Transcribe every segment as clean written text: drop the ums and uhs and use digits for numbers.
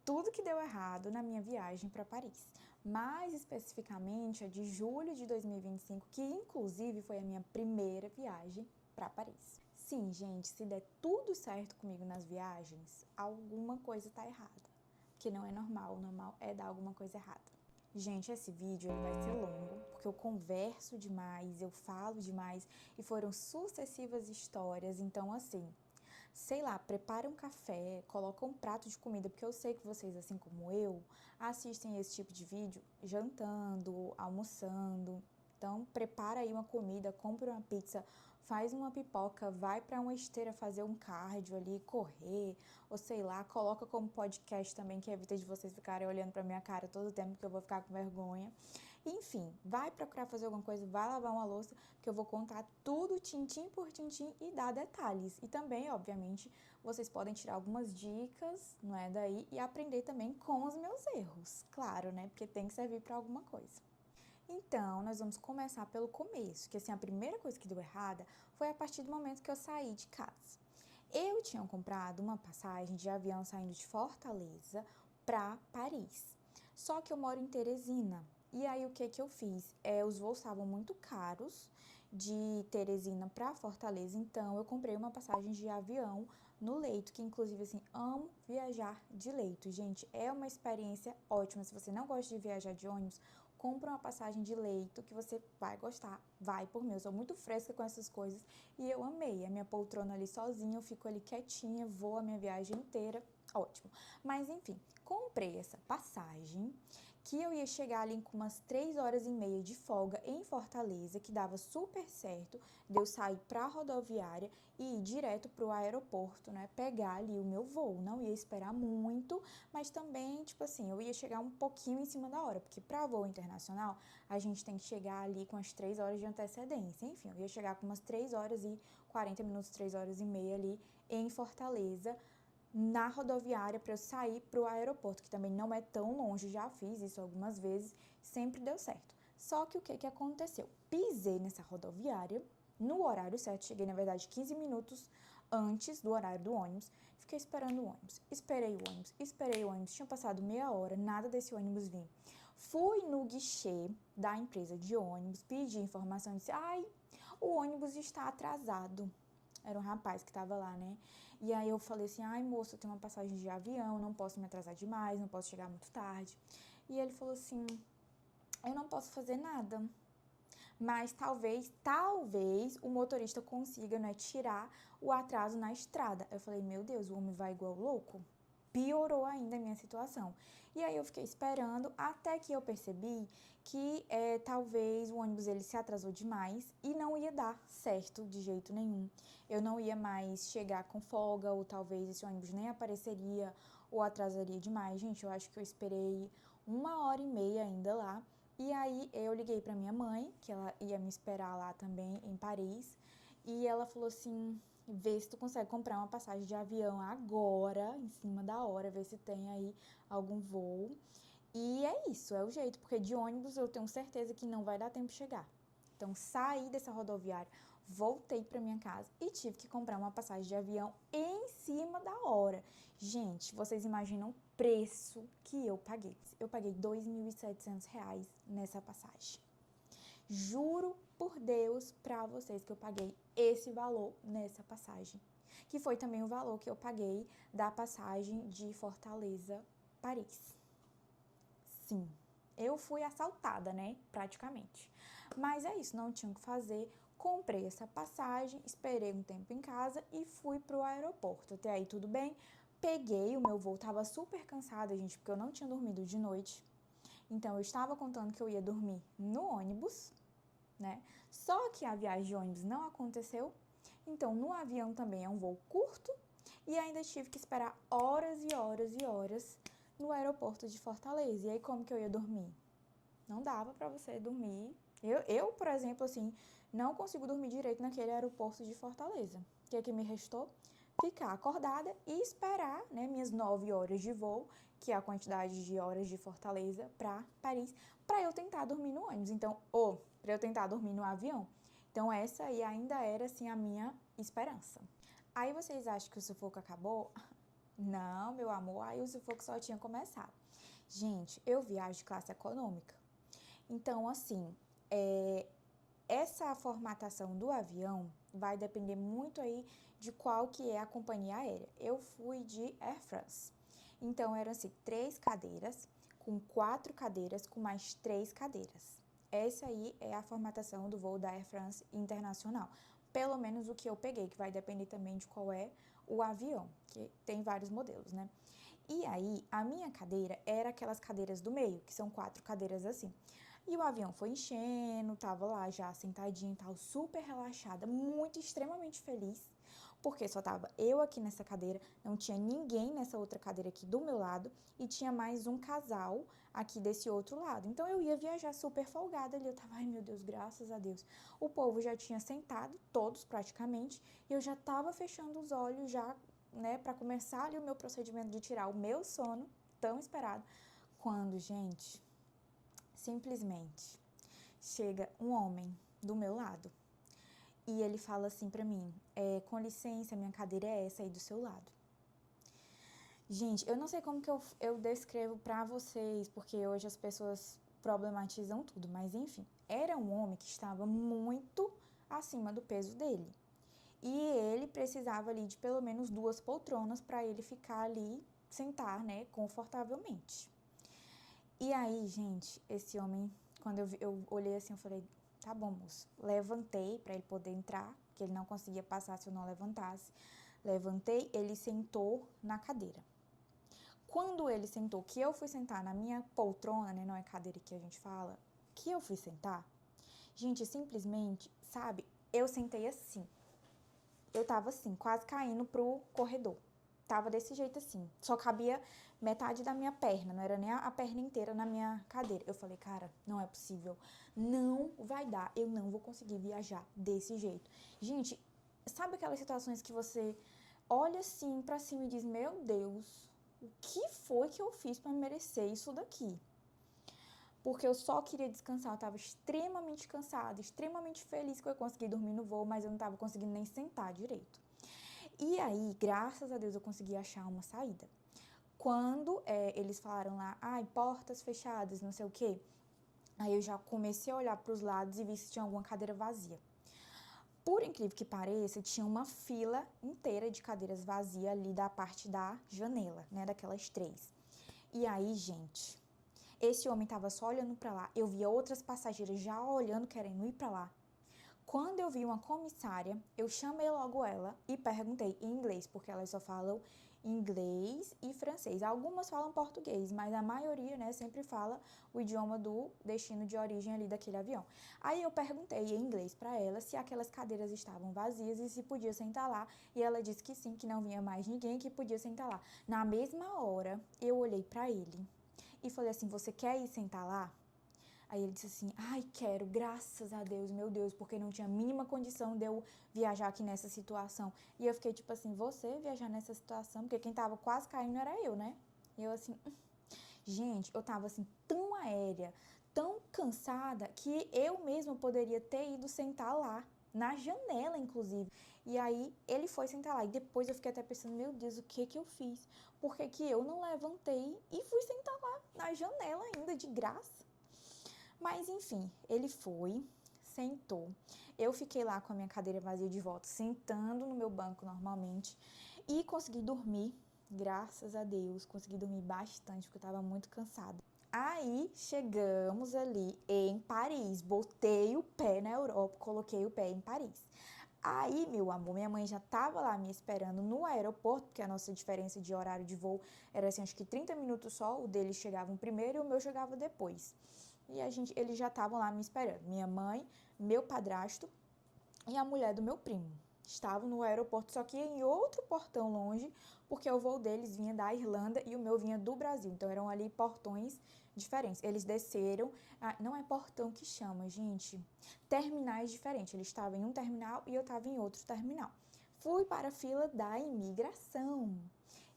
tudo que deu errado na minha viagem para Paris. Mais especificamente a de julho de 2025, que inclusive foi a minha primeira viagem para Paris. Sim, gente, se der tudo certo comigo nas viagens, alguma coisa tá errada. Que não é normal, o normal é dar alguma coisa errada. Gente, esse vídeo ele vai ser longo, porque eu converso demais, eu falo demais e foram sucessivas histórias, então assim, sei lá, prepara um café, coloca um prato de comida, porque eu sei que vocês, assim como eu, assistem esse tipo de vídeo jantando, almoçando. Então, prepara aí uma comida, compra uma pizza, faz uma pipoca, vai para uma esteira fazer um cardio ali, correr, ou sei lá, coloca como podcast também, que evita de vocês ficarem olhando para minha cara todo o tempo, que eu vou ficar com vergonha. Enfim, vai procurar fazer alguma coisa, vai lavar uma louça, que eu vou contar tudo tintim por tintim e dar detalhes. E também, obviamente, vocês podem tirar algumas dicas, não é, daí, e aprender também com os meus erros, claro, né, porque tem que servir para alguma coisa. Então, nós vamos começar pelo começo, que assim, a primeira coisa que deu errada foi a partir do momento que eu saí de casa. Eu tinha comprado uma passagem de avião saindo de Fortaleza para Paris. Só que eu moro em Teresina. E aí o que eu fiz? Os voos estavam muito caros de Teresina para Fortaleza, então eu comprei uma passagem de avião no leito, que inclusive assim, amo viajar de leito. Gente, é uma experiência ótima. Se você não gosta de viajar de ônibus, compra uma passagem de leito que você vai gostar. Vai por mim, eu sou muito fresca com essas coisas e eu amei. A minha poltrona ali sozinha, eu fico ali quietinha, vou a minha viagem inteira. Ótimo. Mas enfim, comprei essa passagem que eu ia chegar ali com umas 3 horas e meia de folga em Fortaleza, que dava super certo de eu sair pra rodoviária e ir direto pro aeroporto, né? Pegar ali o meu voo. Não ia esperar muito, mas também, tipo assim, eu ia chegar um pouquinho em cima da hora, porque pra voo internacional a gente tem que chegar ali com as 3 horas de antecedência. Enfim, eu ia chegar com umas 3 horas e 40 minutos, 3 horas e meia ali em Fortaleza, na rodoviária, para eu sair para o aeroporto, que também não é tão longe, já fiz isso algumas vezes, sempre deu certo. Só que o que aconteceu? Pisei nessa rodoviária no horário certo, cheguei na verdade 15 minutos antes do horário do ônibus, fiquei esperando o ônibus, esperei o ônibus, tinha passado meia hora, nada desse ônibus vir. Fui no guichê da empresa de ônibus, pedi informação e disse, o ônibus está atrasado. Era um rapaz que tava lá, né? E aí eu falei assim, moço, eu tenho uma passagem de avião, não posso me atrasar demais, não posso chegar muito tarde. E ele falou assim, eu não posso fazer nada. Mas talvez o motorista consiga, né, tirar o atraso na estrada. Eu falei, meu Deus, o homem vai igual louco? Piorou ainda a minha situação. E aí eu fiquei esperando até que eu percebi que talvez o ônibus ele se atrasou demais e não ia dar certo de jeito nenhum. Eu não ia mais chegar com folga, ou talvez esse ônibus nem apareceria ou atrasaria demais. Gente, eu acho que eu esperei 1 hora e meia ainda lá. E aí eu liguei pra minha mãe, que ela ia me esperar lá também em Paris, e ela falou assim, vê se tu consegue comprar uma passagem de avião agora, em cima da hora, ver se tem aí algum voo. E é isso, é o jeito, porque de ônibus eu tenho certeza que não vai dar tempo de chegar. Então, saí dessa rodoviária, voltei para minha casa e tive que comprar uma passagem de avião em cima da hora. Gente, vocês imaginam o preço que eu paguei? Eu paguei R$ 2.700 nessa passagem. Juro por Deus para vocês que eu paguei esse valor nessa passagem. Que foi também o valor que eu paguei da passagem de Fortaleza, Paris. Sim. Eu fui assaltada, né? Praticamente. Mas é isso, não tinha o que fazer. Comprei essa passagem, esperei um tempo em casa e fui pro aeroporto. Até aí tudo bem. Peguei o meu voo, tava super cansada, gente, porque eu não tinha dormido de noite. Então eu estava contando que eu ia dormir no ônibus, né? Só que a viagem de ônibus não aconteceu. Então no avião também é um voo curto e ainda tive que esperar horas e horas e horas no aeroporto de Fortaleza. E aí, como que eu ia dormir? Não dava pra você dormir. Por exemplo, assim, não consigo dormir direito naquele aeroporto de Fortaleza. O que é que me restou? Ficar acordada e esperar, né, minhas 9 horas de voo, que é a quantidade de horas de Fortaleza pra Paris, pra eu tentar dormir no ônibus. Então, pra eu tentar dormir no avião. Então, essa aí ainda era, assim, a minha esperança. Aí vocês acham que o sufoco acabou? Não, meu amor, aí o sufoco só tinha começado. Gente, eu viajo de classe econômica. Então, assim, essa formatação do avião vai depender muito aí de qual que é a companhia aérea. Eu fui de Air France. Então, eram assim, 3 cadeiras, com 4 cadeiras, com mais 3 cadeiras. Essa aí é a formatação do voo da Air France Internacional. Pelo menos o que eu peguei, que vai depender também de qual é o avião, que tem vários modelos, né? E aí, a minha cadeira era aquelas cadeiras do meio, que são 4 cadeiras assim. E o avião foi enchendo, tava lá já sentadinha e tal, super relaxada, muito, extremamente feliz, porque só tava eu aqui nessa cadeira, não tinha ninguém nessa outra cadeira aqui do meu lado e tinha mais um casal aqui desse outro lado. Então eu ia viajar super folgada ali, eu tava, ai meu Deus, graças a Deus. O povo já tinha sentado, todos praticamente, e eu já tava fechando os olhos já, né, para começar ali o meu procedimento de tirar o meu sono, tão esperado, quando, gente, simplesmente chega um homem do meu lado e ele fala assim pra mim, com licença, minha cadeira é essa aí do seu lado. Gente, eu não sei como que eu descrevo pra vocês, porque hoje as pessoas problematizam tudo, mas enfim, era um homem que estava muito acima do peso dele. E ele precisava ali de pelo menos 2 poltronas para ele ficar ali, sentar, né, confortavelmente. E aí, gente, esse homem, quando eu olhei assim, eu falei, tá bom, moço. Levantei para ele poder entrar, que ele não conseguia passar se eu não levantasse. Levantei, ele sentou na cadeira. Quando ele sentou, que eu fui sentar na minha poltrona, né, não é cadeira que a gente fala, que eu fui sentar, gente, simplesmente, sabe, eu sentei assim. Eu tava assim, quase caindo pro corredor. Tava desse jeito assim. Só cabia metade da minha perna, não era nem a perna inteira na minha cadeira. Eu falei, cara, não é possível. Não vai dar. Eu não vou conseguir viajar desse jeito. Gente, sabe aquelas situações que você olha assim pra cima e diz, meu Deus, o que foi que eu fiz pra merecer isso daqui? Porque eu só queria descansar, eu tava extremamente cansada, extremamente feliz que eu consegui dormir no voo, mas eu não tava conseguindo nem sentar direito. E aí, graças a Deus, eu consegui achar uma saída. Quando eles falaram lá, ai, portas fechadas, não sei o quê, aí eu já comecei a olhar para os lados e vi se tinha alguma cadeira vazia. Por incrível que pareça, tinha uma fila inteira de cadeiras vazias ali da parte da janela, né, daquelas 3. E aí, gente, esse homem tava só olhando para lá, eu via outras passageiras já olhando, querendo ir para lá. Quando eu vi uma comissária, eu chamei logo ela e perguntei em inglês, porque elas só falam inglês e francês. Algumas falam português, mas a maioria, né, sempre fala o idioma do destino de origem ali daquele avião. Aí eu perguntei em inglês para ela se aquelas cadeiras estavam vazias e se podia sentar lá, e ela disse que sim, que não vinha mais ninguém, que podia sentar lá. Na mesma hora, eu olhei para ele e falei assim: "Você quer ir sentar lá?" Aí ele disse assim, ai, quero, graças a Deus, meu Deus, porque não tinha a mínima condição de eu viajar aqui nessa situação. E eu fiquei tipo assim, você viajar nessa situação? Porque quem tava quase caindo era eu, né? E eu assim, gente, eu tava assim, tão aérea, tão cansada, que eu mesma poderia ter ido sentar lá, na janela, inclusive. E aí, ele foi sentar lá. E depois eu fiquei até pensando, meu Deus, o que que eu fiz? Por que que eu não levantei e fui sentar lá, na janela ainda, de graça? Mas enfim, ele foi, sentou. Eu fiquei lá com a minha cadeira vazia de volta, sentando no meu banco normalmente e consegui dormir, graças a Deus, consegui dormir bastante porque eu estava muito cansada. Aí chegamos ali em Paris, botei o pé na Europa, coloquei o pé em Paris. Aí, meu amor, minha mãe já tava lá me esperando no aeroporto, porque a nossa diferença de horário de voo era assim, acho que 30 minutos só, o deles chegava primeiro e o meu chegava depois. E eles já estavam lá me esperando. Minha mãe, meu padrasto e a mulher do meu primo. Estavam no aeroporto, só que em outro portão longe, porque o voo deles vinha da Irlanda e o meu vinha do Brasil. Então eram ali portões diferentes. Eles desceram, não é portão que chama, gente, terminais diferentes. Eles estavam em um terminal e eu estava em outro terminal. Fui para a fila da imigração.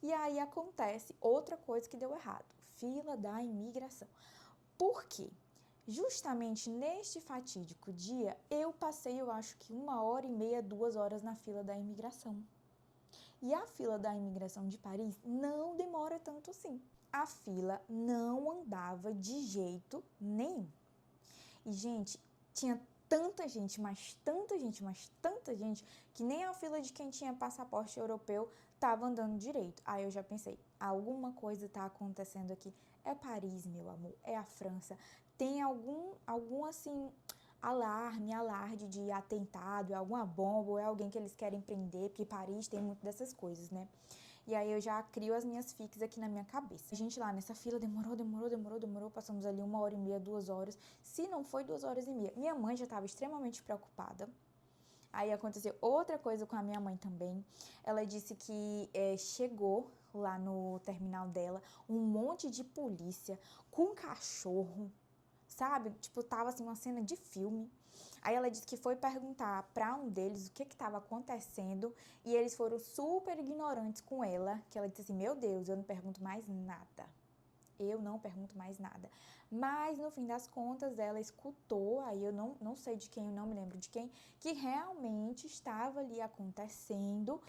E aí acontece outra coisa que deu errado. Fila da imigração. Por quê? Justamente neste fatídico dia, eu passei, eu acho que 1h30, 2 horas na fila da imigração. E a fila da imigração de Paris não demora tanto assim. A fila não andava de jeito nenhum. E, gente, tinha tanta gente, mas tanta gente, mas tanta gente, que nem a fila de quem tinha passaporte europeu estava andando direito. Aí eu já pensei, alguma coisa está acontecendo aqui. É Paris, meu amor, é a França. Tem algum assim, alarde de atentado, é alguma bomba, ou é alguém que eles querem prender, porque Paris tem muito dessas coisas, né? E aí eu já crio as minhas fics aqui na minha cabeça. A gente lá nessa fila demorou. Passamos ali 1h30, 2 horas. Se não foi 2h30. Minha mãe já estava extremamente preocupada. Aí aconteceu outra coisa com a minha mãe também. Ela disse que chegou lá no terminal dela um monte de polícia com cachorro, sabe? Tipo, tava assim uma cena de filme. Aí ela disse que foi perguntar pra um deles o que estava acontecendo e eles foram super ignorantes com ela, que ela disse assim, meu Deus, eu não pergunto mais nada. Eu não pergunto mais nada. Mas, no fim das contas, ela escutou, aí eu não sei de quem, eu não me lembro de quem, que realmente estava ali acontecendo,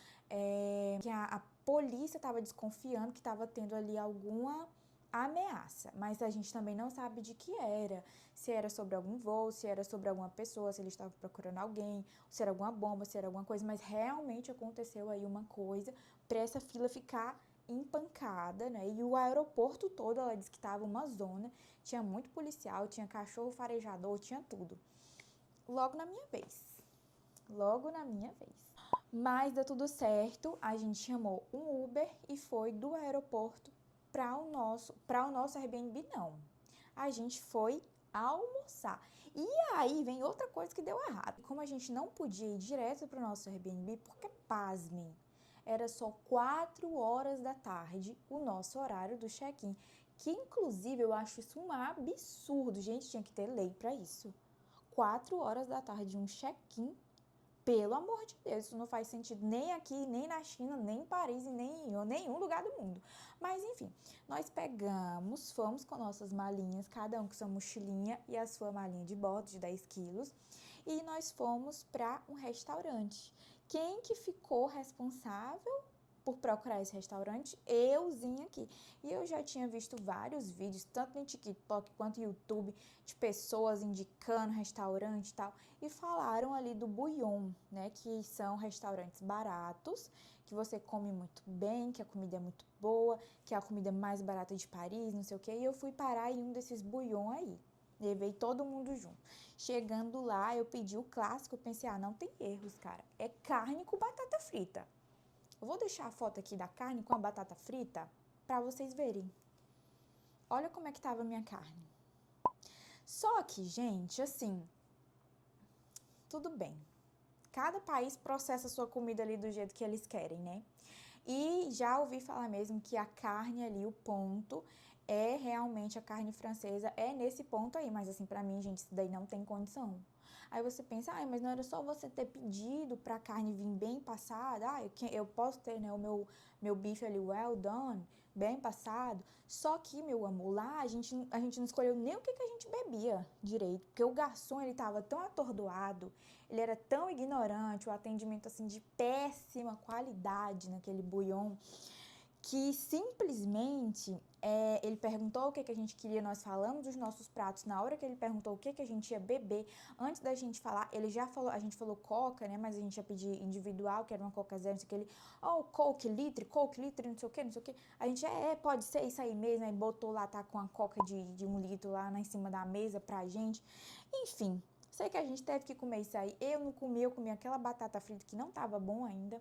que a polícia estava desconfiando que estava tendo ali alguma ameaça, mas a gente também não sabe de que era, se era sobre algum voo, se era sobre alguma pessoa, se eles estavam procurando alguém, se era alguma bomba, se era alguma coisa, mas realmente aconteceu aí uma coisa para essa fila ficar empancada, né? E o aeroporto todo, ela disse que estava uma zona, tinha muito policial, tinha cachorro farejador, tinha tudo. Logo na minha vez. Mas deu tudo certo, a gente chamou um Uber e foi do aeroporto para o nosso Airbnb, não. A gente foi almoçar. E aí vem outra coisa que deu errado. Como a gente não podia ir direto para o nosso Airbnb, porque, pasmem, era só 4 horas da tarde o nosso horário do check-in, que inclusive eu acho isso um absurdo. Gente, tinha que ter lei para isso. 4 horas da tarde um check-in, pelo amor de Deus, isso não faz sentido nem aqui, nem na China, nem em Paris, nem em nenhum lugar do mundo. Mas enfim, nós pegamos, fomos com nossas malinhas, cada um com sua mochilinha e a sua malinha de bordo de 10 quilos, e nós fomos para um restaurante. Quem que ficou responsável por procurar esse restaurante? Euzinha aqui. E eu já tinha visto vários vídeos, tanto no TikTok quanto no YouTube, de pessoas indicando restaurante e tal, e falaram ali do Bouillon, né, que são restaurantes baratos, que você come muito bem, que a comida é muito boa, que é a comida mais barata de Paris, não sei o quê, e eu fui parar em um desses Bouillon aí. Levei todo mundo junto. Chegando lá, eu pedi o clássico, eu pensei, não tem erros, cara. É carne com batata frita. Eu vou deixar a foto aqui da carne com a batata frita para vocês verem. Olha como é que tava a minha carne. Só que, gente, assim, tudo bem. Cada país processa a sua comida ali do jeito que eles querem, né? E já ouvi falar mesmo que a carne ali, o ponto, é realmente a carne francesa, é nesse ponto aí. Mas assim, pra mim, gente, isso daí não tem condição. Aí você pensa, mas não era só você ter pedido pra carne vir bem passada? Eu posso ter, né, o meu bife ali well done, bem passado. Só que, meu amor, lá a gente não escolheu nem o que a gente bebia direito. Porque o garçom, ele tava tão atordoado, ele era tão ignorante, o atendimento, assim, de péssima qualidade naquele bouillon, que simplesmente ele perguntou o que a gente queria, nós falamos dos nossos pratos. Na hora que ele perguntou o que a gente ia beber, antes da gente falar, ele já falou, a gente falou coca, né, mas a gente ia pedir individual, que era uma coca zero, não sei o que, ele, coke litre, não sei o que, a gente, pode ser isso aí mesmo, aí botou lá, tá com a coca de 1 litro lá em cima da mesa pra gente, enfim, sei que a gente teve que comer isso aí, eu comi aquela batata frita que não tava bom ainda,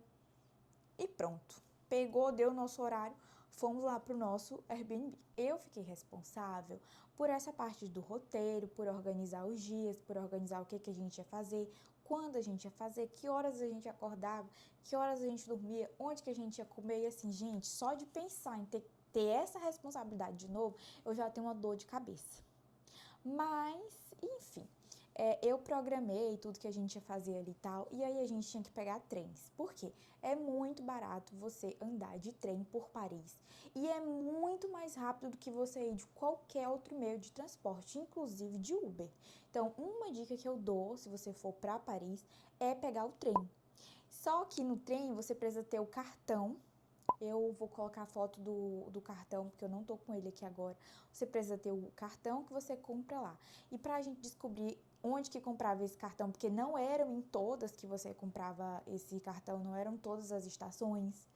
e pronto. Pegou, deu o nosso horário, fomos lá pro nosso Airbnb. Eu fiquei responsável por essa parte do roteiro, por organizar os dias, por organizar o que a gente ia fazer, quando a gente ia fazer, que horas a gente acordava, que horas a gente dormia, onde que a gente ia comer. E assim, gente, só de pensar em ter essa responsabilidade de novo, eu já tenho uma dor de cabeça. Mas, enfim, eu programei tudo que a gente ia fazer ali e tal, e aí a gente tinha que pegar trens. Por quê? É muito barato você andar de trem por Paris, e é muito mais rápido do que você ir de qualquer outro meio de transporte, inclusive de Uber. Então, uma dica que eu dou, se você for para Paris, é pegar o trem. Só que no trem você precisa ter o cartão. Eu vou colocar a foto do cartão, porque eu não tô com ele aqui agora. Você precisa ter o cartão que você compra lá. E pra gente descobrir onde que comprava esse cartão, porque não eram em todas que você comprava esse cartão, não eram todas as estações.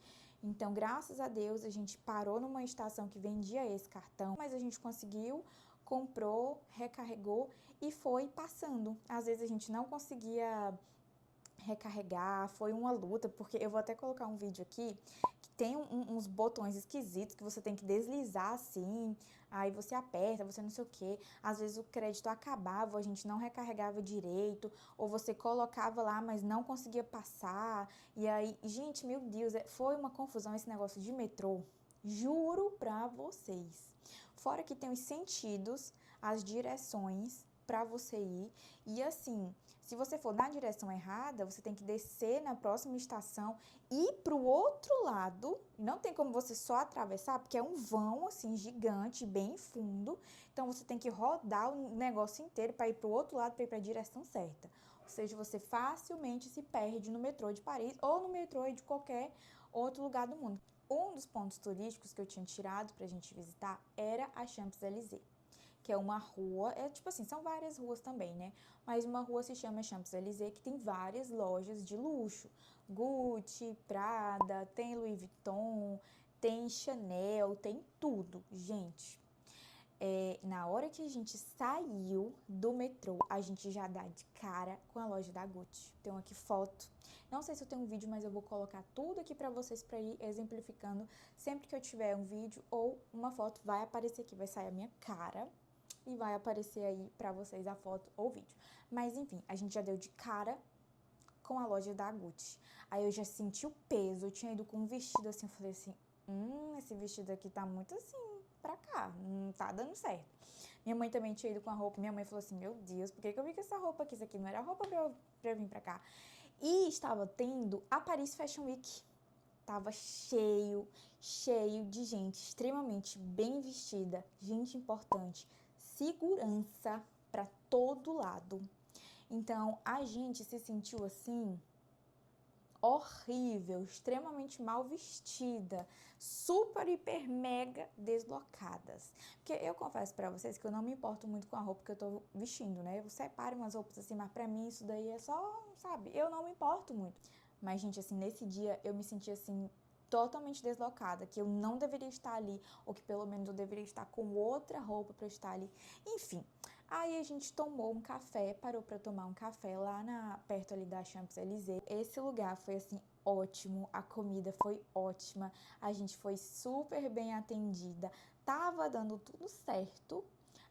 Então, graças a Deus, a gente parou numa estação que vendia esse cartão, mas a gente conseguiu, comprou, recarregou e foi passando. Às vezes a gente não conseguia recarregar, foi uma luta, porque eu vou até colocar um vídeo aqui que tem uns botões esquisitos que você tem que deslizar assim, aí você aperta, você não sei o que, às vezes o crédito acabava, a gente não recarregava direito, ou você colocava lá, mas não conseguia passar, e aí, gente, meu Deus, foi uma confusão esse negócio de metrô, juro pra vocês. Fora que tem os sentidos, as direções pra você ir, e assim, se você for na direção errada, você tem que descer na próxima estação e ir pro outro lado. Não tem como você só atravessar, porque é um vão assim gigante, bem fundo. Então você tem que rodar o negócio inteiro para ir pro outro lado, para ir para a direção certa. Ou seja, você facilmente se perde no metrô de Paris ou no metrô de qualquer outro lugar do mundo. Um dos pontos turísticos que eu tinha tirado pra gente visitar era a Champs-Élysées, que é uma rua, tipo assim, são várias ruas também, né? Mas uma rua se chama Champs-Élysées, que tem várias lojas de luxo. Gucci, Prada, tem Louis Vuitton, tem Chanel, tem tudo, gente. Na hora que a gente saiu do metrô, a gente já dá de cara com a loja da Gucci. Tenho aqui foto. Não sei se eu tenho um vídeo, mas eu vou colocar tudo aqui pra vocês pra ir exemplificando. Sempre que eu tiver um vídeo ou uma foto, vai aparecer aqui, vai sair a minha cara e vai aparecer aí pra vocês a foto ou vídeo. Mas enfim, a gente já deu de cara com a loja da Gucci. Aí eu já senti o peso, eu tinha ido com um vestido assim, eu falei assim, esse vestido aqui tá muito assim pra cá, não tá dando certo. Minha mãe também tinha ido com a roupa, minha mãe falou assim, meu Deus, por que eu vi com essa roupa aqui? Isso aqui não era roupa pra eu vir pra cá. E estava tendo a Paris Fashion Week. Tava cheio, cheio de gente extremamente bem vestida, gente importante, segurança para todo lado. Então, a gente se sentiu assim, horrível, extremamente mal vestida, super, hiper, mega deslocadas. Porque eu confesso pra vocês que eu não me importo muito com a roupa que eu tô vestindo, né? Eu separo umas roupas assim, mas pra mim isso daí é só, sabe? Eu não me importo muito. Mas, gente, assim, nesse dia eu me senti assim, totalmente deslocada, que eu não deveria estar ali, ou que pelo menos eu deveria estar com outra roupa pra eu estar ali. Enfim. Aí a gente tomou um café, parou para tomar um café lá perto ali da Champs-Élysées. Esse lugar foi assim ótimo, a comida foi ótima, a gente foi super bem atendida, tava dando tudo certo.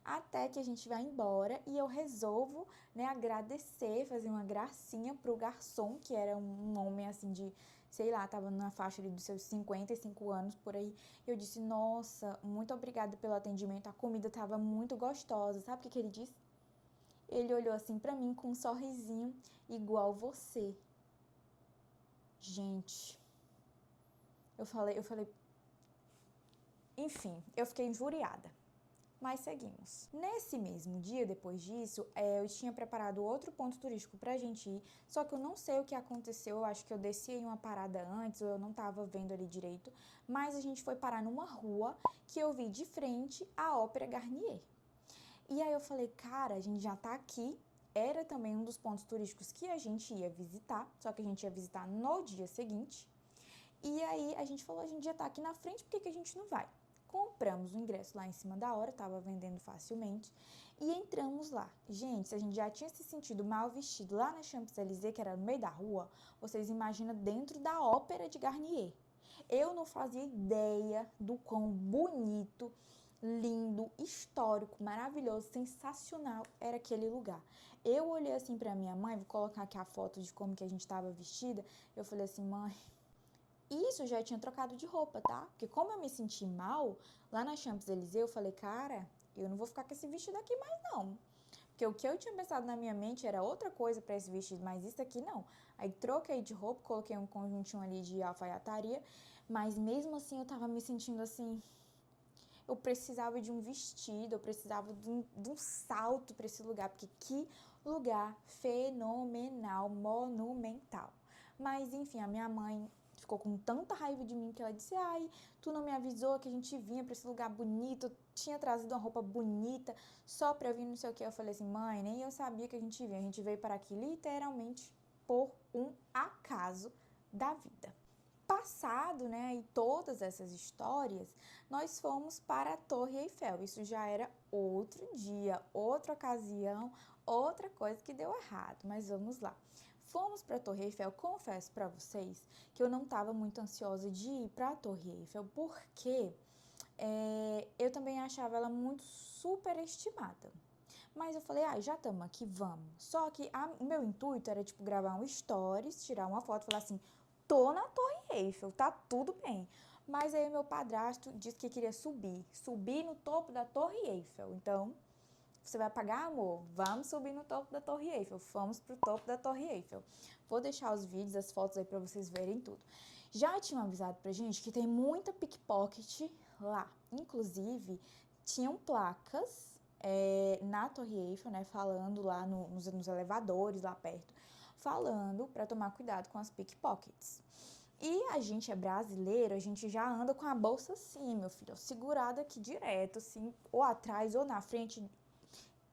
Até que a gente vai embora e eu resolvo, né, agradecer, fazer uma gracinha pro garçom, que era um homem assim de, sei lá, tava na faixa ali dos seus 55 anos por aí. Eu disse, nossa, muito obrigada pelo atendimento, a comida tava muito gostosa. Sabe o que ele disse? Ele olhou assim pra mim com um sorrisinho igual você. Gente, eu falei, enfim, eu fiquei injuriada. Mas seguimos. Nesse mesmo dia, depois disso, eu tinha preparado outro ponto turístico pra gente ir, só que eu não sei o que aconteceu, eu acho que eu desci em uma parada antes, ou eu não tava vendo ali direito, mas a gente foi parar numa rua que eu vi de frente a Ópera Garnier. E aí eu falei, cara, a gente já tá aqui, era também um dos pontos turísticos que a gente ia visitar, só que a gente ia visitar no dia seguinte, e aí a gente falou, a gente já tá aqui na frente, por que a gente não vai? Compramos o ingresso lá em cima da hora, tava vendendo facilmente, e entramos lá. Gente, se a gente já tinha se sentido mal vestido lá na Champs-Élysées, que era no meio da rua, vocês imaginam dentro da Ópera de Garnier. Eu não fazia ideia do quão bonito, lindo, histórico, maravilhoso, sensacional era aquele lugar. Eu olhei assim pra minha mãe, vou colocar aqui a foto de como que a gente tava vestida, eu falei assim, mãe, isso eu já tinha trocado de roupa, tá? Porque como eu me senti mal, lá na Champs-Élysées eu falei, cara, eu não vou ficar com esse vestido aqui mais não. Porque o que eu tinha pensado na minha mente era outra coisa pra esse vestido, mas isso aqui não. Aí troquei de roupa, coloquei um conjuntinho ali de alfaiataria, mas mesmo assim eu tava me sentindo assim, eu precisava de um vestido, eu precisava de um salto pra esse lugar, porque que lugar fenomenal, monumental. Mas enfim, a minha mãe ficou com tanta raiva de mim que ela disse: ai, tu não me avisou que a gente vinha pra esse lugar bonito, eu tinha trazido uma roupa bonita só pra vir não sei o que. Eu falei assim: mãe, nem eu sabia que a gente vinha. A gente veio para aqui literalmente por um acaso da vida. Passado, né, e todas essas histórias, nós fomos para a Torre Eiffel. Isso já era outro dia, outra ocasião, outra coisa que deu errado, mas vamos lá. Fomos para a Torre Eiffel. Confesso para vocês que eu não estava muito ansiosa de ir para a Torre Eiffel, porque eu também achava ela muito superestimada. Mas eu falei, já estamos aqui, vamos. Só que o meu intuito era, tipo, gravar um stories, tirar uma foto e falar assim, tô na Torre Eiffel, tá tudo bem. Mas aí meu padrasto disse que queria subir no topo da Torre Eiffel. Então, você vai pagar, amor? Vamos subir no topo da Torre Eiffel. Fomos pro topo da Torre Eiffel. Vou deixar os vídeos, as fotos aí pra vocês verem tudo. Já tinham avisado pra gente que tem muita pickpocket lá. Inclusive, tinham placas na Torre Eiffel, né, falando lá nos elevadores lá perto, falando para tomar cuidado com as pickpockets. E a gente é brasileiro, a gente já anda com a bolsa assim, meu filho, segurada aqui direto, assim, ou atrás ou na frente,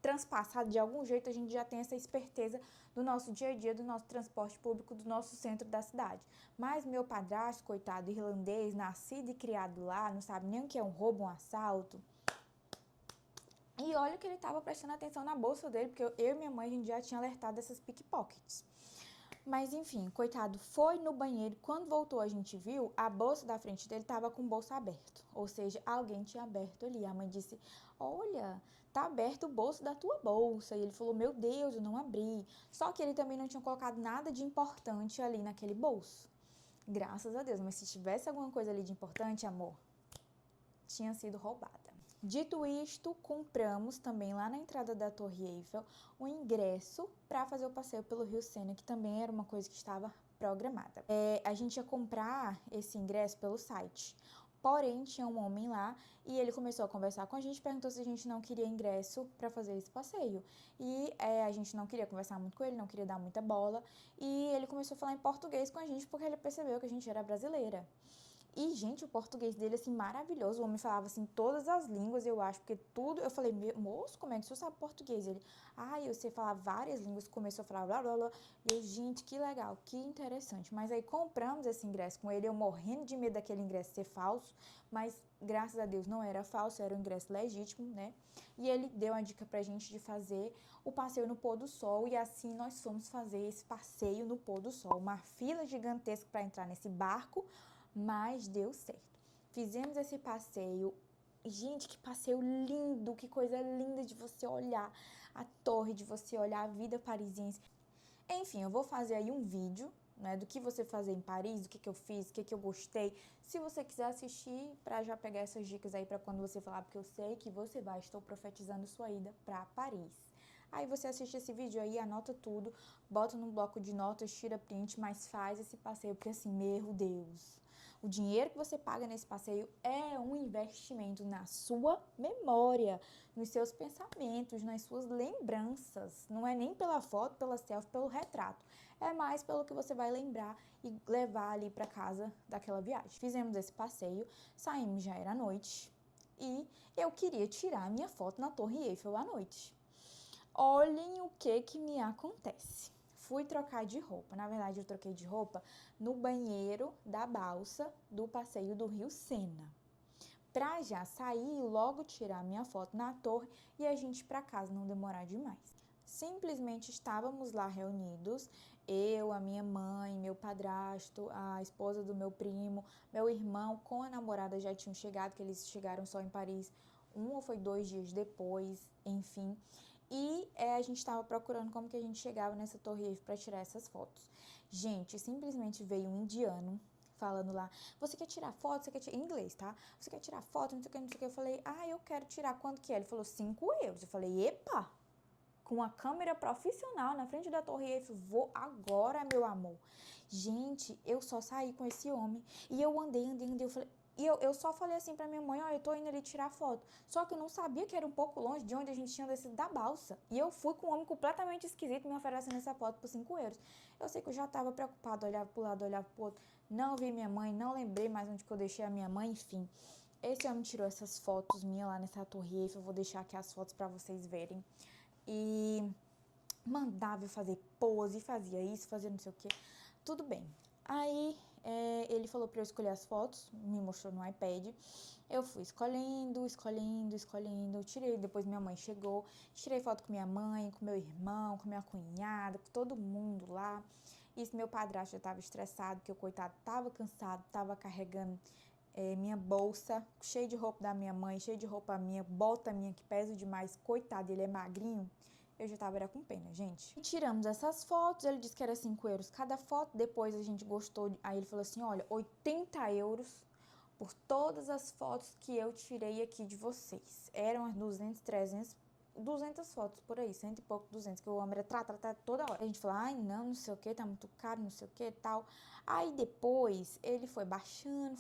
transpassado de algum jeito. A gente já tem essa esperteza do nosso dia a dia, do nosso transporte público, do nosso centro da cidade. Mas meu padrasto, coitado, irlandês, nascido e criado lá, não sabe nem o que é um roubo, um assalto. E olha que ele estava prestando atenção na bolsa dele, porque eu e minha mãe, a gente já tinha alertado dessas pickpockets. Mas enfim, coitado, foi no banheiro. Quando voltou, a gente viu, a bolsa da frente dele estava com o bolso aberto. Ou seja, alguém tinha aberto ali. A mãe disse, olha, tá aberto o bolso da tua bolsa. E ele falou, meu Deus, eu não abri. Só que ele também não tinha colocado nada de importante ali naquele bolso. Graças a Deus. Mas se tivesse alguma coisa ali de importante, amor, tinha sido roubada. Dito isto, compramos também lá na entrada da Torre Eiffel um ingresso para fazer o passeio pelo Rio Sena, que também era uma coisa que estava programada. A gente ia comprar esse ingresso pelo site. Porém, tinha um homem lá e ele começou a conversar com a gente, perguntou se a gente não queria ingresso para fazer esse passeio. E a gente não queria conversar muito com ele, não queria dar muita bola. E ele começou a falar em português com a gente porque ele percebeu que a gente era brasileira. E, gente, o português dele, assim, maravilhoso. O homem falava, assim, todas as línguas, eu acho, porque tudo... Eu falei, moço, como é que o senhor sabe português? Ele, eu sei falar várias línguas. Começou a falar blá, blá, blá. E eu, gente, que legal, que interessante. Mas aí compramos esse ingresso com ele, eu morrendo de medo daquele ingresso ser falso. Mas, graças a Deus, não era falso, era um ingresso legítimo, né? E ele deu uma dica pra gente de fazer o passeio no pôr do sol. E assim nós fomos fazer esse passeio no pôr do sol. Uma fila gigantesca para entrar nesse barco, mas deu certo. Fizemos esse passeio. Gente, que passeio lindo, que coisa linda de você olhar a torre, de você olhar a vida parisiense. Enfim, eu vou fazer aí um vídeo, né, do que você fazer em Paris, do que eu fiz, o que eu gostei. Se você quiser assistir, para já pegar essas dicas aí para quando você falar, porque eu sei que você vai, estou profetizando sua ida para Paris. Aí você assiste esse vídeo aí, anota tudo, bota num bloco de notas, tira print, mas faz esse passeio, porque assim, meu Deus, o dinheiro que você paga nesse passeio é um investimento na sua memória, nos seus pensamentos, nas suas lembranças. Não é nem pela foto, pela selfie, pelo retrato. É mais pelo que você vai lembrar e levar ali para casa daquela viagem. Fizemos esse passeio, saímos, já era noite, e eu queria tirar a minha foto na Torre Eiffel à noite. Olhem o que me acontece. Fui trocar de roupa. Na verdade, eu troquei de roupa no banheiro da balsa do passeio do Rio Sena. Pra já sair e logo tirar minha foto na torre e a gente ir pra casa, não demorar demais. Simplesmente estávamos lá reunidos, eu, a minha mãe, meu padrasto, a esposa do meu primo, meu irmão com a namorada já tinham chegado, que eles chegaram só em Paris 1 ou foi 2 dias depois, enfim. E a gente estava procurando como que a gente chegava nessa Torre Eiffel para tirar essas fotos. Gente, simplesmente veio um indiano falando lá, você quer tirar foto? Você quer tirar... Em inglês, tá? Você quer tirar foto? Não sei o que, não sei o que. Eu falei, eu quero tirar. Quanto que é? Ele falou, 5 euros. Eu falei, epa! Com a câmera profissional na frente da Torre Eiffel, vou agora, meu amor. Gente, eu só saí com esse homem. E eu andei, eu falei... E eu só falei assim pra minha mãe, ó, eu tô indo ali tirar foto. Só que eu não sabia que era um pouco longe de onde a gente tinha descido da balsa. E eu fui com um homem completamente esquisito me oferecendo essa foto por 5 euros. Eu sei que eu já tava preocupada, olhava pro lado, olhava pro outro. Não vi minha mãe, não lembrei mais onde que eu deixei a minha mãe, enfim. Esse homem tirou essas fotos minhas lá nessa Torre Eiffel. Eu vou deixar aqui as fotos pra vocês verem. E mandava eu fazer pose, fazia isso, fazia não sei o que. Tudo bem. Aí ele falou pra eu escolher as fotos, me mostrou no iPad. Eu fui escolhendo, tirei, depois minha mãe chegou, tirei foto com minha mãe, com meu irmão, com minha cunhada, com todo mundo lá. Isso, meu padrasto já tava estressado, porque o coitado tava cansado, tava carregando minha bolsa, cheia de roupa da minha mãe, cheia de roupa minha, bota minha que pesa demais, coitado, ele é magrinho. Eu já tava com pena, gente. E tiramos essas fotos, ele disse que era 5 euros cada foto, depois a gente gostou, aí ele falou assim, olha, 80 euros por todas as fotos que eu tirei aqui de vocês. Eram as 200, 300, 200 fotos por aí, 100 e pouco, 200, que o homem era tratar toda hora. A gente falou, ai não sei o que, tá muito caro, não sei o que tal. Aí depois ele foi baixando,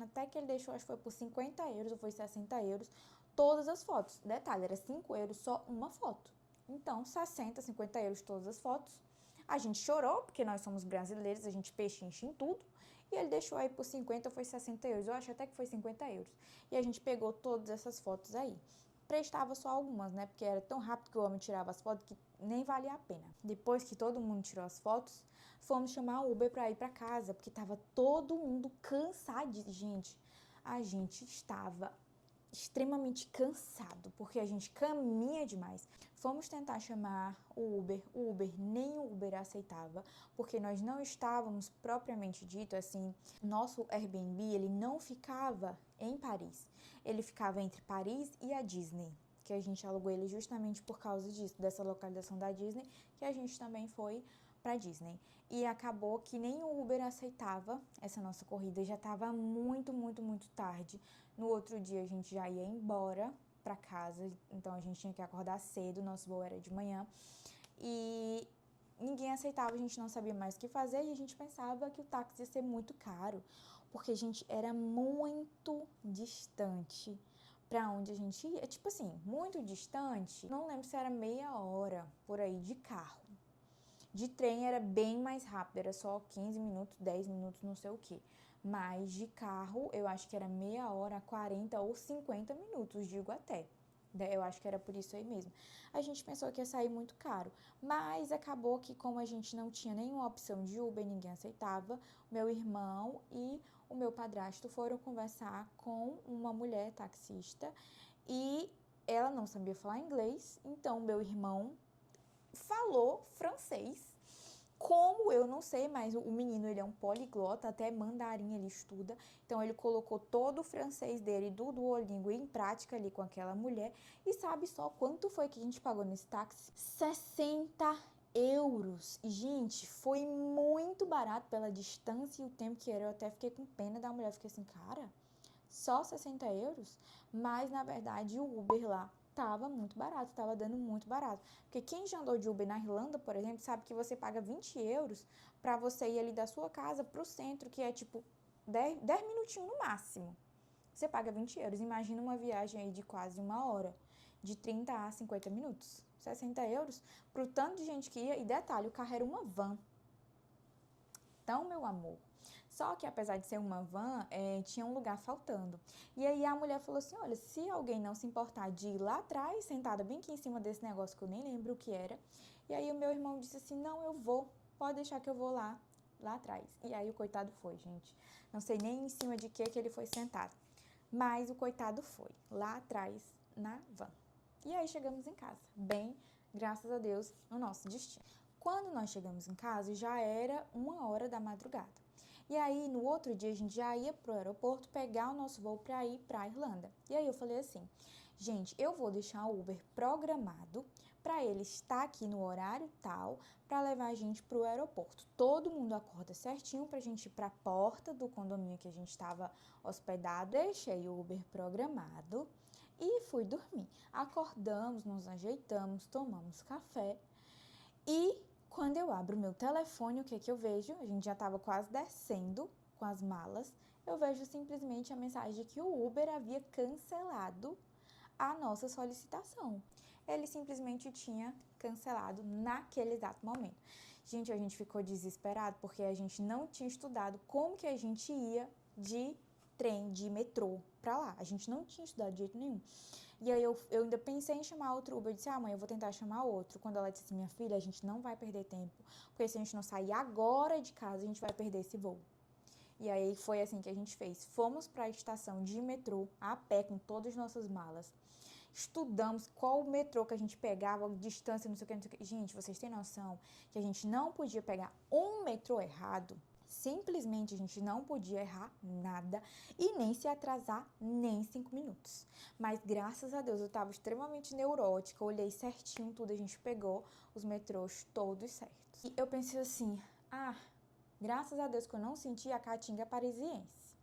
até que ele deixou, acho que foi por 50 euros ou foi 60 euros, todas as fotos. Detalhe, era 5 euros só uma foto. Então, 60, 50 euros todas as fotos. A gente chorou, porque nós somos brasileiros, a gente pechincha em tudo. E ele deixou aí por 50 ou foi 60 euros. Eu acho até que foi 50 euros. E a gente pegou todas essas fotos aí. Prestava só algumas, né? Porque era tão rápido que o homem tirava as fotos que nem valia a pena. Depois que todo mundo tirou as fotos, fomos chamar o Uber pra ir pra casa, porque tava todo mundo cansado. Gente, a gente estava extremamente cansado, porque a gente caminha demais. Fomos tentar chamar o Uber nem o Uber aceitava, porque nós não estávamos propriamente dito assim, nosso Airbnb, ele não ficava em Paris, ele ficava entre Paris e a Disney, que a gente alugou ele justamente por causa disso, dessa localização da Disney, que a gente também foi para Disney. E acabou que nem o Uber aceitava essa nossa corrida, já estava muito tarde. No outro dia a gente já ia embora para casa, então a gente tinha que acordar cedo, nosso voo era de manhã. E ninguém aceitava, a gente não sabia mais o que fazer e a gente pensava que o táxi ia ser muito caro, porque a gente era muito distante para onde a gente ia. Tipo assim, muito distante, não lembro se era meia hora por aí de carro. De trem era bem mais rápido, era só 15 minutos, 10 minutos, não sei o que. Mas de carro, eu acho que era meia hora, 40 ou 50 minutos, digo até. Eu acho que era por isso aí mesmo. A gente pensou que ia sair muito caro, mas acabou que como a gente não tinha nenhuma opção de Uber, ninguém aceitava, meu irmão e o meu padrasto foram conversar com uma mulher taxista e ela não sabia falar inglês, então meu irmão falou francês. Como eu não sei, mas o menino ele é um poliglota, até mandarim ele estuda. Então ele colocou todo o francês dele do Duolingo em prática ali com aquela mulher. E sabe só quanto foi que a gente pagou nesse táxi? 60 euros. E, gente, foi muito barato pela distância e o tempo que era. Eu até fiquei com pena da mulher. Fiquei assim, cara, só 60 euros? Mas, na verdade, o Uber lá tava muito barato, tava dando muito barato. Porque quem já andou de Uber na Irlanda, por exemplo, sabe que você paga 20 euros pra você ir ali da sua casa pro centro, que é tipo 10 minutinhos no máximo. Você paga 20 euros. Imagina uma viagem aí de quase uma hora, de 30 a 50 minutos. 60 euros pro tanto de gente que ia. E detalhe, o carro era uma van. Então, meu amor, só que apesar de ser uma van, tinha um lugar faltando. E aí a mulher falou assim, olha, se alguém não se importar de ir lá atrás, sentada bem aqui em cima desse negócio que eu nem lembro o que era. E aí o meu irmão disse assim, não, eu vou, pode deixar que eu vou lá atrás. E aí o coitado foi, gente. Não sei nem em cima de que ele foi sentado. Mas o coitado foi, lá atrás, na van. E aí chegamos em casa, bem, graças a Deus, no nosso destino. Quando nós chegamos em casa, já era 1 hora da madrugada. E aí, no outro dia, a gente já ia pro aeroporto pegar o nosso voo para ir para a Irlanda. E aí eu falei assim, gente, eu vou deixar o Uber programado para ele estar aqui no horário tal para levar a gente pro aeroporto. Todo mundo acorda certinho pra gente ir para a porta do condomínio que a gente estava hospedado. Deixei o Uber programado e fui dormir. Acordamos, nos ajeitamos, tomamos café e quando eu abro meu telefone, o que eu vejo? A gente já estava quase descendo com as malas. eu vejo simplesmente a mensagem de que o Uber havia cancelado a nossa solicitação. Ele simplesmente tinha cancelado naquele exato momento. Gente, a gente ficou desesperado porque a gente não tinha estudado como que a gente ia de trem, de metrô pra lá. A gente não tinha estudado de jeito nenhum. E aí eu ainda pensei em chamar outro Uber. Eu disse, mãe, eu vou tentar chamar outro. Quando ela disse assim, minha filha, a gente não vai perder tempo, porque se a gente não sair agora de casa, a gente vai perder esse voo. E aí foi assim que a gente fez. Fomos para a estação de metrô, a pé, com todas as nossas malas. Estudamos qual o metrô que a gente pegava, distância, não sei o que, não sei o que. Gente, vocês têm noção que a gente não podia pegar um metrô errado? Simplesmente a gente não podia errar nada e nem se atrasar nem 5 minutos. Mas graças a Deus eu estava extremamente neurótica, olhei certinho tudo, a gente pegou os metrôs todos certos. E eu pensei assim, graças a Deus que eu não senti a caatinga parisiense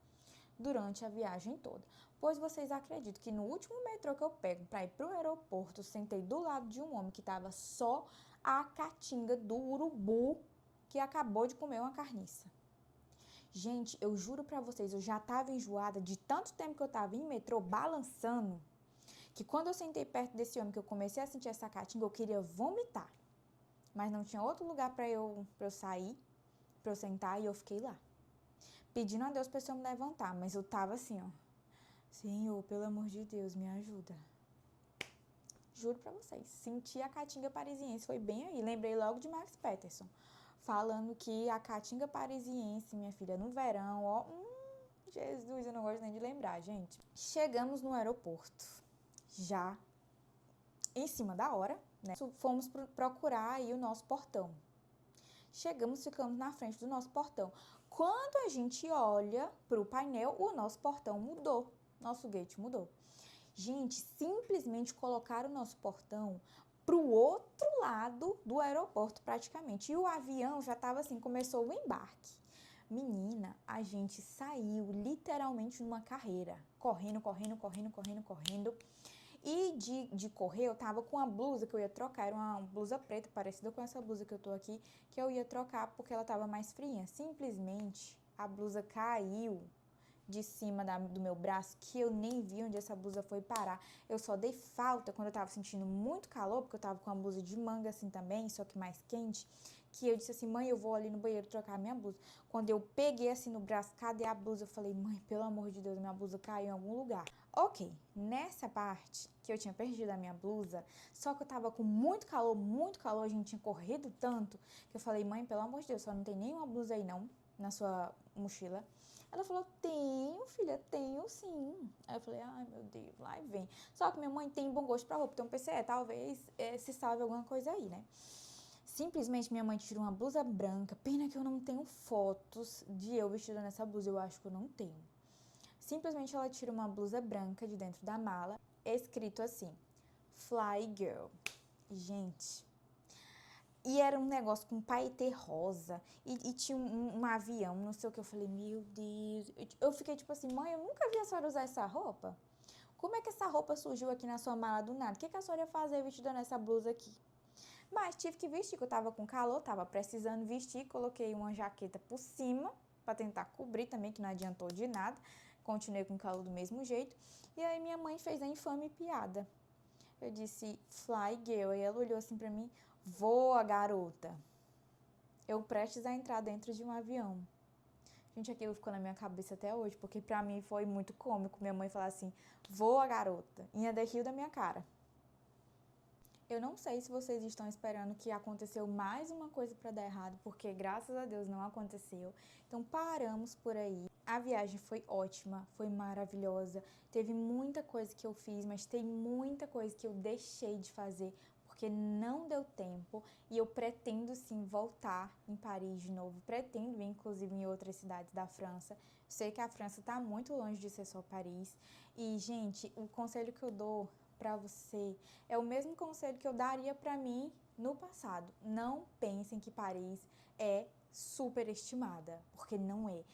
durante a viagem toda. Pois vocês acreditam que no último metrô que eu pego para ir para o aeroporto, sentei do lado de um homem que estava só a caatinga do urubu que acabou de comer uma carniça. Gente, eu juro pra vocês, eu já tava enjoada de tanto tempo que eu tava em metrô balançando, que quando eu sentei perto desse homem que eu comecei a sentir essa caatinga, eu queria vomitar. Mas não tinha outro lugar pra eu sair, pra eu sentar, e eu fiquei lá. Pedindo a Deus pra eu me levantar, mas eu tava assim, ó. Senhor, pelo amor de Deus, me ajuda. Juro pra vocês, senti a caatinga parisiense, foi bem aí. Lembrei logo de Max Peterson, falando que a caatinga parisiense, minha filha, no verão, ó, Jesus, eu não gosto nem de lembrar, gente. Chegamos no aeroporto, já em cima da hora, né? Fomos procurar aí o nosso portão. Chegamos, ficamos na frente do nosso portão. Quando a gente olha pro painel, o nosso portão mudou, nosso gate mudou. Gente, simplesmente colocaram o nosso portão pro outro lado do aeroporto praticamente. E o avião já tava assim, começou o embarque. Menina, a gente saiu literalmente numa carreira. Correndo. E de correr, eu tava com uma blusa que eu ia trocar. Era uma blusa preta, parecida com essa blusa que eu tô aqui, que eu ia trocar porque ela tava mais fria. Simplesmente, a blusa caiu de cima do meu braço, que eu nem vi onde essa blusa foi parar. Eu só dei falta quando eu tava sentindo muito calor, porque eu tava com a blusa de manga assim também, só que mais quente, que eu disse assim, mãe, eu vou ali no banheiro trocar a minha blusa. Quando eu peguei assim no braço, cadê a blusa? Eu falei, mãe, pelo amor de Deus, minha blusa caiu em algum lugar. Ok, nessa parte que eu tinha perdido a minha blusa, só que eu tava com muito calor, a gente tinha corrido tanto, que eu falei, mãe, pelo amor de Deus, só não tem nenhuma blusa aí não, na sua mochila. Ela falou, tenho, filha, tenho sim. Aí eu falei, ai meu Deus, lá e vem. Só que minha mãe tem bom gosto pra roupa, então eu pensei, talvez se salve alguma coisa aí, né? Simplesmente minha mãe tirou uma blusa branca, pena que eu não tenho fotos de eu vestida nessa blusa, eu acho que eu não tenho. Simplesmente ela tira uma blusa branca de dentro da mala, escrito assim, Fly Girl. Gente, e era um negócio com paetê rosa. E tinha um avião, não sei o que. Eu falei, meu Deus. Eu fiquei tipo assim, mãe, eu nunca vi a senhora usar essa roupa. Como é que essa roupa surgiu aqui na sua mala do nada? O que a senhora ia fazer vestida nessa blusa aqui? Mas tive que vestir, que eu tava com calor, tava precisando vestir. Coloquei uma jaqueta por cima, pra tentar cobrir também, que não adiantou de nada. Continuei com calor do mesmo jeito. E aí minha mãe fez a infame piada. Eu disse, Fly Girl. E ela olhou assim pra mim, voa, garota. Eu prestes a entrar dentro de um avião. Gente, aquilo ficou na minha cabeça até hoje, porque pra mim foi muito cômico minha mãe falar assim, voa, garota. E ainda riu da minha cara. Eu não sei se vocês estão esperando que aconteceu mais uma coisa pra dar errado, porque graças a Deus não aconteceu. Então paramos por aí. A viagem foi ótima, foi maravilhosa. Teve muita coisa que eu fiz, mas tem muita coisa que eu deixei de fazer porque não deu tempo, e eu pretendo sim voltar em Paris de novo, pretendo ir inclusive em outras cidades da França. Sei que a França tá muito longe de ser só Paris. E, gente, o conselho que eu dou pra você é o mesmo conselho que eu daria pra mim no passado. Não pensem que Paris é superestimada, porque não é.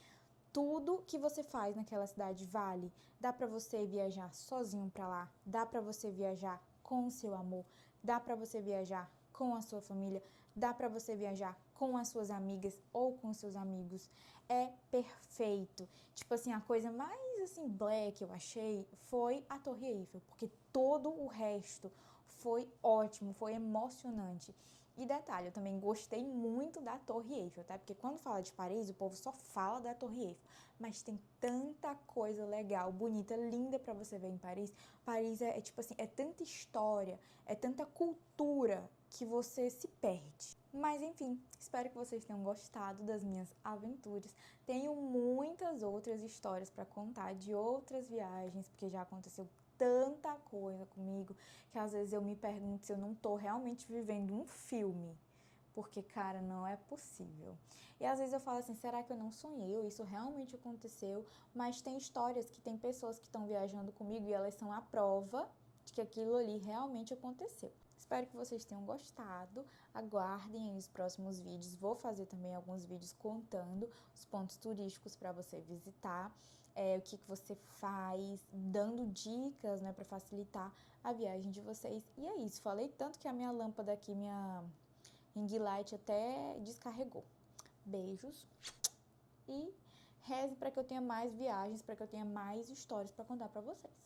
Tudo que você faz naquela cidade vale. Dá pra você viajar sozinho pra lá, dá pra você viajar com o seu amor, dá pra você viajar com a sua família. dá pra você viajar com as suas amigas ou com os seus amigos, é perfeito. Tipo assim, a coisa mais assim black eu achei foi a Torre Eiffel, porque todo o resto foi ótimo, foi emocionante. E detalhe, eu também gostei muito da Torre Eiffel, tá? Porque quando fala de Paris, o povo só fala da Torre Eiffel, mas tem tanta coisa legal, bonita, linda pra você ver em Paris. Paris é tipo assim, é tanta história, é tanta cultura que você se perde. Mas enfim, espero que vocês tenham gostado das minhas aventuras. Tenho muitas outras histórias para contar de outras viagens, porque já aconteceu tanta coisa comigo que às vezes eu me pergunto se eu não tô realmente vivendo um filme. Porque, cara, não é possível. E às vezes eu falo assim, será que eu não sonhei? Isso realmente aconteceu? Mas tem histórias que tem pessoas que estão viajando comigo e elas são a prova de que aquilo ali realmente aconteceu. Espero que vocês tenham gostado. Aguardem aí os próximos vídeos. Vou fazer também alguns vídeos contando os pontos turísticos para você visitar, o que você faz, dando dicas, né, para facilitar a viagem de vocês. E é isso. Falei tanto que a minha lâmpada aqui, minha ring light, até descarregou. Beijos e reze para que eu tenha mais viagens, para que eu tenha mais histórias para contar para vocês.